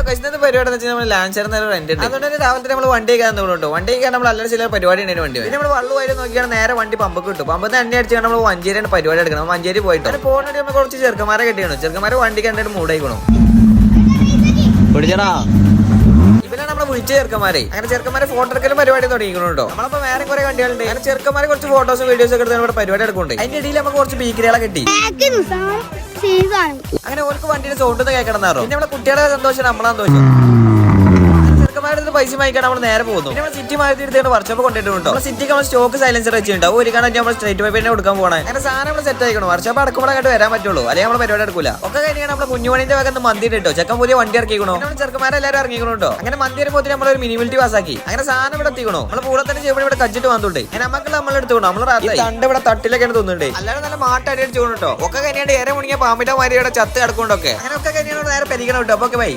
കഴിച്ചത് പരിപാടി നമ്മൾ ലാൻസർ റെന്റ് ഉണ്ട്. അതുകൊണ്ട് രാവിലെ നമ്മൾ വണ്ടി കയറാൻ തോന്നുന്നു. വണ്ടി കയറാൻ നമ്മൾ അല്ലാതെ ചില പരിപാടി ഉണ്ടായിരുന്നു. വണ്ടി പിന്നെ നമ്മൾ വള്ളു പോയി നോക്കിയാൽ നേരെ വണ്ടി പമ്പ് കിട്ടും. പമ്പ് എണ്ണ അടിച്ചാൽ നമ്മൾ മഞ്ചേരിയാണ് പരിപാടി എടുക്കണം. മഞ്ചേരി പോയിട്ട് പോകുന്ന നമ്മൾ കുറച്ച് ചെറുക്കന്മാരെ കെട്ടിയാണ്. ചെറുക്കന്മാരെ വണ്ടി കണ്ടിട്ട് മൂടായിക്കണം. ഇവരാണ് നമ്മളെ വിളിച്ച ചെറുക്കന്മാരെ. അങ്ങനെ ചെറുക്കന്മാരെ ഫോട്ടോ എടുക്കലും പരിപാടി തുടങ്ങിക്കണോ. നമ്മളപ്പോ വേറെ കുറെ വണ്ടികളുണ്ട്. അങ്ങനെ ചെറുക്കന്മാരെ കുറച്ച് ഫോട്ടോസും വീഡിയോസും ഒക്കെ എടുത്ത് പരിപാടി എടുക്കുന്നുണ്ട്. അതിന്റെ ഇടയിൽ നമുക്ക് കുറച്ച് ബീക്കറികളെ കിട്ടി. അങ്ങനെ ഓർക്ക് വണ്ടിയുടെ സൗണ്ട് ഒന്ന് കേൾക്കണം. പിന്നെ നമ്മളെ കുട്ടികളുടെ സന്തോഷം നമ്മളെ സന്തോഷം. ചെറുക്കന്മാരുടെ പൈസ വാങ്ങിക്കാൻ നമ്മൾ നേരെ പോകുന്നു. പിന്നെ നമ്മൾ സിറ്റി മാറ്റി എടുത്തിട്ട് വർക്ക്ഷോപ്പ് കൊണ്ടിട്ടുണ്ട്. നമ്മൾ സിറ്റിക്ക് നമ്മൾ സ്റ്റോക്ക് സൈലൻസർ വെച്ചിട്ടുണ്ടാവും. ഒരു കാണാൻ നമ്മൾ സ്ട്രേറ്റ് പൈപ്പ് തന്നെ കൊടുക്കാൻ പോകണം. അങ്ങനെ സാധനം നമ്മൾ സെറ്റ് ആയിക്കണം. വർക്ക്ഷോപ്പ് അടക്കുമ്പോഴായിട്ട് വരാൻ പറ്റുള്ളൂ. അല്ലെങ്കിൽ നമ്മൾ പരിപാടി എടുക്കില്ല. ഒക്കെ കഴിഞ്ഞാൽ നമ്മൾ കുഞ്ഞുമണിന്റെ വക മന്തി ഇട്ടോ. ചെക്കൻ പുതിയ വണ്ടി ഇറക്കിക്കണോ. നമ്മൾ ചെറുക്കന്മാരെല്ലാവരും ഇറങ്ങിക്കണോ. അങ്ങനെ മന്തി വരുമ്പോൾ നമ്മൾ ഒരു മിനിമിലിറ്റി പാസ്സാക്കി. അങ്ങനെ സാധനം ഇവിടെ എത്തിക്കണോ. നമ്മൾ കൂടെ തന്നെ ചെയ്യുമ്പോൾ ഇവിടെ കച്ചിട്ട് വന്നിട്ടുണ്ട്. അങ്ങനെ നമുക്ക് നമ്മൾ എടുത്തുകൊണ്ടോ. നമ്മൾ തണ്ട് ഇവിടെ തട്ടിലൊക്കെയാണ് തോന്നുന്നുണ്ട്. അല്ലാതെ നല്ല മാട്ടടി അടിച്ചു കൊണ്ടോ. ഒക്കെ കഴിഞ്ഞാൽ ഏറെ മുണിങ്ങിയ പാമ്പിന്റെ മാതിരി ഇവിടെ ചത്ത് കിടക്കൊണ്ടൊക്കെ. അങ്ങനെ ഒക്കെ കഴിഞ്ഞാൽ നേരെ പരിഗണം കേട്ടോ. അപ്പൊ ബൈ.